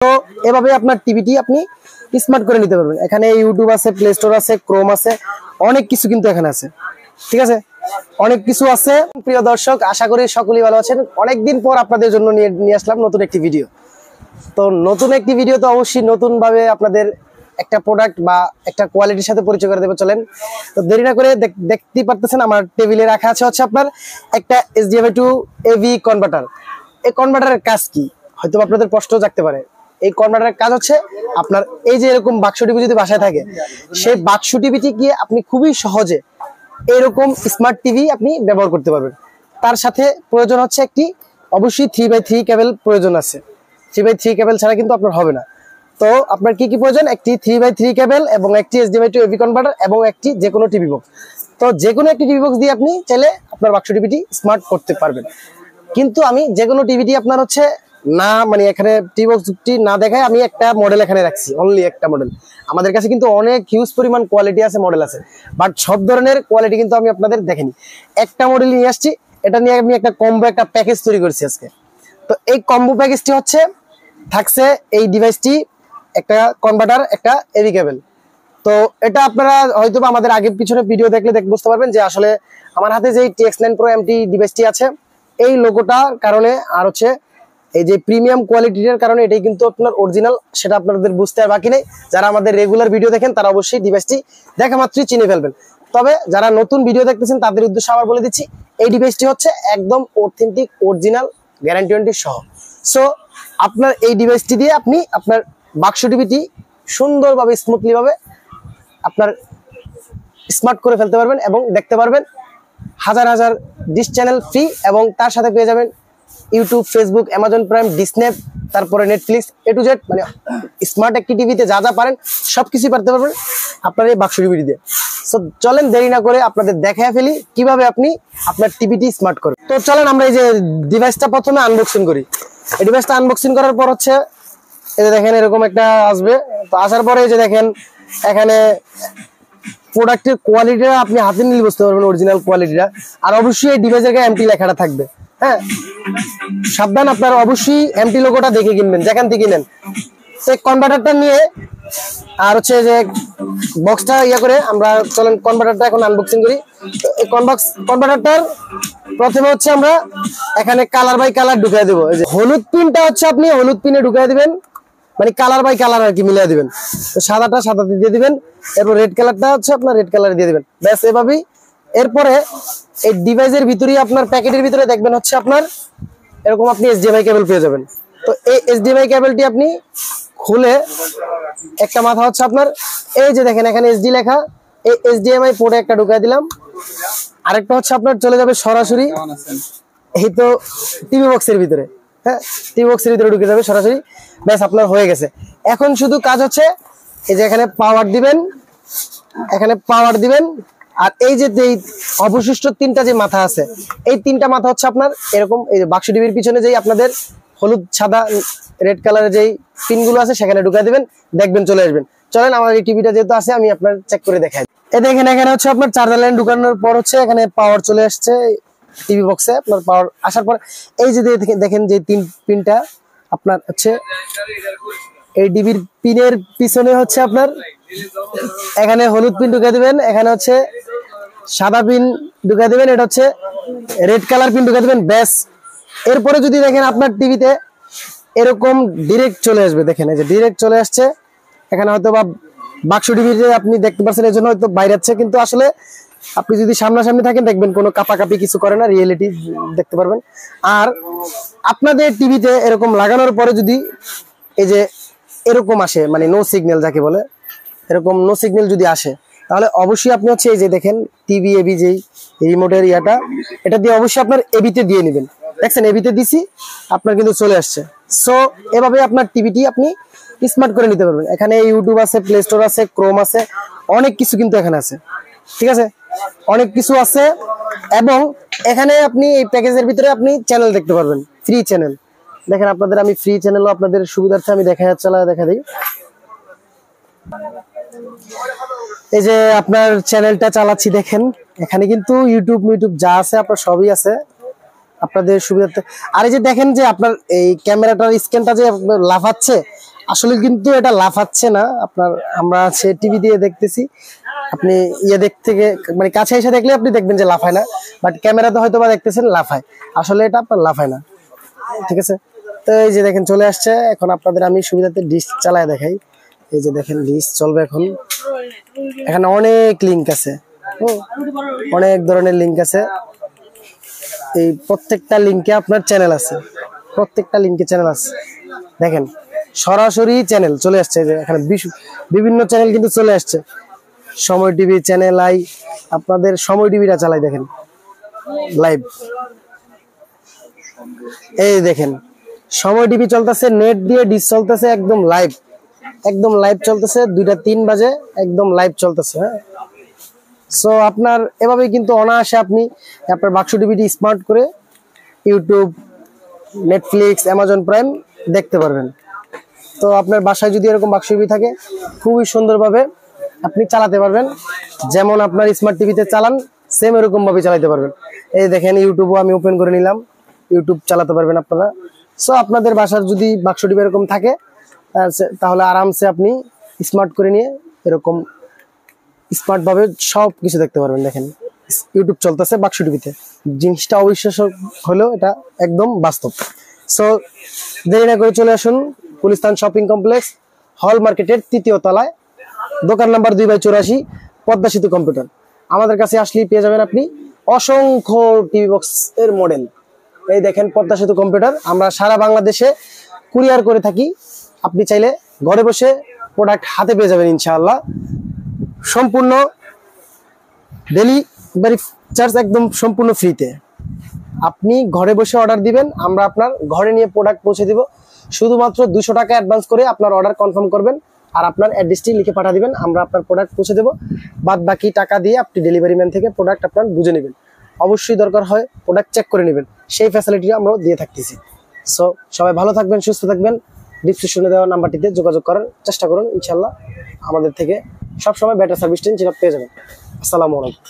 তো এভাবে আপনার টিভিটি আপনি স্মার্ট করে নিতে পারবেন। এখানে ইউটিউব আছে, প্লে স্টোর আছে, ক্রোম আছে, অনেক কিছু কিন্তু এখানে আছে। ঠিক আছে, অনেক কিছু আছে। প্রিয় দর্শক, আশা করি সকলেই ভালো আছেন। অনেকদিন পর আপনাদের জন্য নিয়ে আসলাম নতুন একটি ভিডিও। তো নতুন একটি ভিডিও তো অবশ্যই নতুন ভাবে আপনাদের একটা প্রোডাক্ট বা একটা কোয়ালিটির সাথে পরিচয় করে দেবো। চলেন, তো দেরি না করে দেখতেই পারতেছেন আমার টেবিলে রাখা আছে হচ্ছে আপনার একটা HDMI to AV কনভার্টার। এই কনভার্টারের কাজ কি হয়তো আপনাদের প্রশ্ন জাগতে পারে। এই কনভার্টারের কাজ হচ্ছে আপনার এই যে এরকম বাক্স টিভি যদি বাসায় থাকে, সেই বাক্স টিভিটি গিয়ে আপনি খুবই সহজে এরকম স্মার্ট টিভি আপনি ব্যবহার করতে পারবেন। তার সাথে প্রয়োজন হচ্ছে একটি অবশ্যই 3x3 কেবল প্রয়োজন আছে। 3x3 কেবল ছাড়া কিন্তু আপনার হবে না। তো আপনার কি কি প্রয়োজন? একটি 3x3 কেবল এবং একটি HDMI to AV কনভার্টার এবং একটি যে কোনো টিভি বক্স। তো যে কোনো একটি টিভি বক্স দিয়ে আপনি চাইলে আপনার বাক্স টিভিটি স্মার্ট করতে পারবেন। কিন্তু আমি যে কোনো টিভিটি আপনার হচ্ছে না, মানে এখানে টিভি বক্সটি না দেখায় আমি একটা মডেল এখানে রাখছি, অনলি একটা মডেল। আমাদের কাছে কিন্তু অনেক হিউজ পরিমাণ কোয়ালিটি আছে, মডেল আছে, বাট সব ধরনের কোয়ালিটি কিন্তু আমি আপনাদের দেখিনি। একটা মডেল নিয়ে আসছি, এটা নিয়ে আমি একটা কম্বো একটা প্যাকেজ তৈরি করেছি আজকে। তো এই কম্বো প্যাকেজটি হচ্ছে থাকছে এই ডিভাইসটি, একটা কনভার্টার, একটা এভি কেবল। তো এটা আপনারা হয়তো আমাদের আগের পিছনে ভিডিও দেখলে বুঝতে পারবেন যে আসলে আমার হাতে যে TX9 Pro MT ডিভাইসটি আছে, এই লোগোটার কারণে আর হচ্ছে এই যে প্রিমিয়াম কোয়ালিটির কারণে এটাই কিন্তু আপনার অরিজিনাল, সেটা আপনাদের বুঝতে আর বাকি নেই। যারা আমাদের রেগুলার ভিডিও দেখেন তারা অবশ্যই ডিভাইসটি দেখা মাত্রই চিনে ফেলবেন। তবে যারা নতুন ভিডিও দেখতেছেন তাদের উদ্দেশ্যে আবার বলে দিচ্ছি, এই ডিভাইসটি হচ্ছে একদম অথেন্টিক, অরিজিনাল, গ্যারান্টি ওয়ারেন্টি সহ। সো আপনার এই ডিভাইসটি দিয়ে আপনি আপনার বাক্স টিভিটি সুন্দরভাবে স্মুথলি ভাবে আপনার স্মার্ট করে ফেলতে পারবেন এবং দেখতে পারবেন হাজার হাজার ডিশ চ্যানেল ফ্রি, এবং তার সাথে পেয়ে যাবেন ইউটিউব, ফেসবুক, অ্যামাজন প্রাইম, ডিসনে, তারপরে নেটফ্লিক্স, A to Z, মানে স্মার্ট একটি টিভিতে যা যা পারেন সবকিছুই পারতে পারবেন আপনার এই বাক্স টিভিটি দিয়ে। সো চলেন দেরি না করে আপনাদের দেখায় ফেলি কিভাবে আপনি আপনার টিভিটি স্মার্ট করবেন। তো চলেন আমরা এই যে ডিভাইসটা প্রথমে আনবক্সিং করি। এই ডিভাইসটা আনবক্সিং করার পর হচ্ছে এই যে দেখেন এরকম একটা আসবে। তো আসার পরে এই যে দেখেন এখানে প্রোডাক্টের কোয়ালিটিটা আপনি হাতে নিলে বুঝতে পারবেন অরিজিনাল কোয়ালিটিটা। আর অবশ্যই এই ডিভাইসের গায়ে MT লেখাটা থাকবে। হ্যাঁ, সাবধান, আপনারা অবশ্যই MT লোগোটা দেখে কিনবেন যেখান থেকে কিনেন। সেই কনভার্টারটা নিয়ে আর হচ্ছে যে বক্সটা করে আমরা চলেন কনভার্টারটা এখন আনবক্সিং করি। তো এই কনভার্টারটার প্রথমে হচ্ছে আমরা এখানে কালার বাই কালার ঢুকিয়ে দেবো। এই যে হলুদ পিনটা হচ্ছে আপনি হলুদ পিনে ঢুকিয়ে দিবেন, মানে কালার বাই কালার আর কি মিলিয়ে দিবেন। তো সাদাটা সাদাতে দিয়ে দিবেন, এরপর রেড কালারটা হচ্ছে আপনার রেড কালার দিয়ে দিবেন, ব্যাস এভাবেই। এরপরে এই ডিভাইসের ভিতরেই আপনার প্যাকেটের ভিতরে দেখবেন হচ্ছে আপনার এরকম আপনি HDMI কেবল পেয়ে যাবেন। তো এই HDMI কেবলটি আপনি খুলে একটা মাথা হচ্ছে আপনার এই যে দেখেন এখানে SD লেখা, এই HDMI পোর্টে একটা ঢুকিয়ে দিলাম। আরেকটা হচ্ছে আপনার চলে যাবে সরাসরি এই তো টিভি বক্সের ভিতরে। হ্যাঁ, টিভি বক্সের ভিতরে ঢুকে যাবে সরাসরি, ব্যাস আপনার হয়ে গেছে। এখন শুধু কাজ হচ্ছে এই যে এখানে পাওয়ার দিবেন, এখানে পাওয়ার দিবেন। আর এই যে অবশিষ্ট তিনটা যে মাথা আছে, এই তিনটা মাথা হচ্ছে আপনার এরকম এই বাক্স টিভির পিছনে যেই আপনাদের হলুদ, সাদা, রেড কালারের যেই পিনগুলো আছে সেখানে ঢুকিয়ে দিবেন, দেখবেন চলে আসবেন। চলেন আমার এই টিভিটা যেহেতু আছে আমি আপনার চেক করে দেখাই। এই দেখেন এখানে হচ্ছে আপনার চার্জার লাইন ঢুকানোর পর হচ্ছে এখানে পাওয়ার চলে আসছে টিভি বক্সে। আপনার পাওয়ার আসার পর এই যে দেখেন যে তিন পিনটা আপনার হচ্ছে এই ডিবির পিনের পিছনে হচ্ছে আপনার এখানে হলুদ পিন ঢুকিয়ে দিবেন, এখানে হচ্ছে সাদা পিন ঢুকিয়ে দিবেন, এটা হচ্ছে রেড কালার পিন ঢুকিয়ে দিবেন, ব্যাস। এরপরে যদি দেখেন আপনার টিভিতে এরকম ডিরেক্ট চলে আসবে, দেখেন এই যে ডিরেক্ট চলে আসছে। এখানে হয়তো বা বাক্স টিভিতে আপনি দেখতে পাচ্ছেন এই জন্য হয়তো বাইরে যাচ্ছে, কিন্তু আসলে আপনি যদি সামনাসামনি থাকেন দেখবেন কোনো কাপাকাপি কিছু করে না, রিয়েলিটি দেখতে পারবেন। আর আপনাদের টিভিতে এরকম লাগানোর পরে যদি এই যে এরকম আসে, মানে নো সিগন্যাল যাকে বলে, এরকম নো সিগন্যাল যদি আসে তাহলে অবশ্যই আপনি হচ্ছে এই যে দেখেন টিভি এবি যেই রিমোটের ইয়াটা, এটা দিয়ে অবশ্যই আপনার এবিতে দিয়ে নেবেন। দেখছেন এবিতে দিছি, আপনার কিন্তু চলে আসছে। সো এভাবে আপনার টিভিটি আপনি স্মার্ট করে নিতে পারবেন। এখানে ইউটিউব আছে, প্লে স্টোর আছে, ক্রোম আছে, অনেক কিছু কিন্তু এখানে আছে। ঠিক আছে, অনেক কিছু আছে। এবং এখানে আপনি এই প্যাকেজের ভিতরে আপনি চ্যানেল দেখতে পারবেন, ফ্রি চ্যানেল। দেখেন আপনাদের আমি ফ্রি চ্যানেলও আপনাদের সুবিধার্থে আমি দেখা দিই। এই যে আপনার চ্যানেলটা চালাচ্ছি দেখেন, এখানে কিন্তু ইউটিউব যা আছে আপনার সবই আছে আপনাদের সুবিধার্থে। আর এই যে দেখেন যে আপনার এই ক্যামেরাটার স্ক্যানটা যে লাফাচ্ছে, আসলে কিন্তু এটা লাফাচ্ছে না আপনার, আমরা সে টিভি দিয়ে দেখতেছি, আপনি দেখতে মানে কাছে এসে দেখলে আপনি দেখবেন যে লাফায় না, বাট ক্যামেরাতে হয়তো বা দেখতেছেন লাফায়, আসলে এটা আপনার লাফায় না। ঠিক আছে, তো এই যে দেখেন চলে আসছে। এখন আপনাদের আমি সুবিধাতে ডিশ চালায় দেখাই। এই যে দেখেন ডিশ চলবে এখন। এখানে অনেক লিঙ্ক আছে, অনেক ধরনের লিঙ্ক আছে। এই প্রত্যেকটা লিঙ্কে আপনার চ্যানেল আছে, প্রত্যেকটা লিঙ্কে চ্যানেল আছে। দেখেন সরাসরি চ্যানেল চলে আসছে, যে এখানে বিভিন্ন চ্যানেল কিন্তু চলে আসছে। সময় টিভি, চ্যানেল আই, আপনাদের সময় টিভিটা চালাই দেখেন লাইভ। এই দেখেন সময় টিভি চলতেছে, নেট দিয়ে ডিশ চলতেছে, একদম লাইভ, একদম লাইভ চলতেছে। 2টা 3 বাজে একদম লাইভ চলতেছে। হ্যাঁ, সো আপনার এভাবেই কিন্তু অনায়াসে আপনি আপনার বাক্স টিভিটি স্মার্ট করে ইউটিউব, নেটফ্লিক্স, অ্যামাজন প্রাইম দেখতে পারবেন। তো আপনার বাসায় যদি এরকম বাক্স টিভি থাকে, খুবই সুন্দরভাবে আপনি চালাতে পারবেন। যেমন আপনার স্মার্ট টিভিতে চালান, সেম এরকম ভাবে চালাতে পারবেন। এই দেখেন ইউটিউবও আমি ওপেন করে নিলাম, ইউটিউব চালাতে পারবেন আপনারা। সো আপনাদের বাসার যদি বাক্স টিভি এরকম থাকে, তাহলে আরামসে আপনি স্মার্ট করে নিয়ে এরকম স্মার্ট ভাবে সব কিছু দেখতে পারবেন। দেখেন ইউটিউব চলতেছে বাক্স টিভিতে, জিনিসটা অবিশ্বাস্য হলেও এটা একদম বাস্তব। সো দেরি না করে চলে আসুন গুলিস্তান শপিং কমপ্লেক্স, হল মার্কেটের 3য় তলায়, দোকান নাম্বার 2/84, পদ্মা সেতু কম্পিউটার। আমাদের কাছে আসলেই পেয়ে যাবেন আপনি অসংখ্য টিভি বক্স এর মডেল। এই দেখেন পদ্মা সেতু কম্পিউটার, আমরা সারা বাংলাদেশে কুরিয়ার করে থাকি। আপনি চাইলে ঘরে বসে প্রোডাক্ট হাতে পেয়ে যাবেন ইনশাআল্লাহ। সম্পূর্ণ ডেলিভারি চার্জ একদম সম্পূর্ণ ফ্রিতে। আপনি ঘরে বসে অর্ডার দিবেন, আমরা আপনার ঘরে নিয়ে প্রোডাক্ট পৌঁছে দিব। শুধুমাত্র 200 টাকা অ্যাডভান্স করে আপনার অর্ডার কনফার্ম করবেন, আর আপনার অ্যাড্রেসটি লিখে পাঠিয়ে দিবেন, আমরা আপনার প্রোডাক্ট পৌঁছে দেবো। বাদ বাকি টাকা দিয়ে আপনি ডেলিভারি ম্যান থেকে প্রোডাক্ট আপনার বুঝে নেবেন। অবশ্যই দরকার হয় প্রোডাক্ট চেক করে নেবেন, সেই ফ্যাসিলিটি আমরা দিয়ে থাকতেছি। সো সবাই ভালো থাকবেন, সুস্থ থাকবেন। ডিসক্রিপশনে দেওয়া নাম্বারটিতে যোগাযোগ করার চেষ্টা করুন, ইনশাল্লাহ আমাদের থেকে সবসময় বেটার সার্ভিসটা পেয়ে যাবেন। আসসালামু আলাইকুম।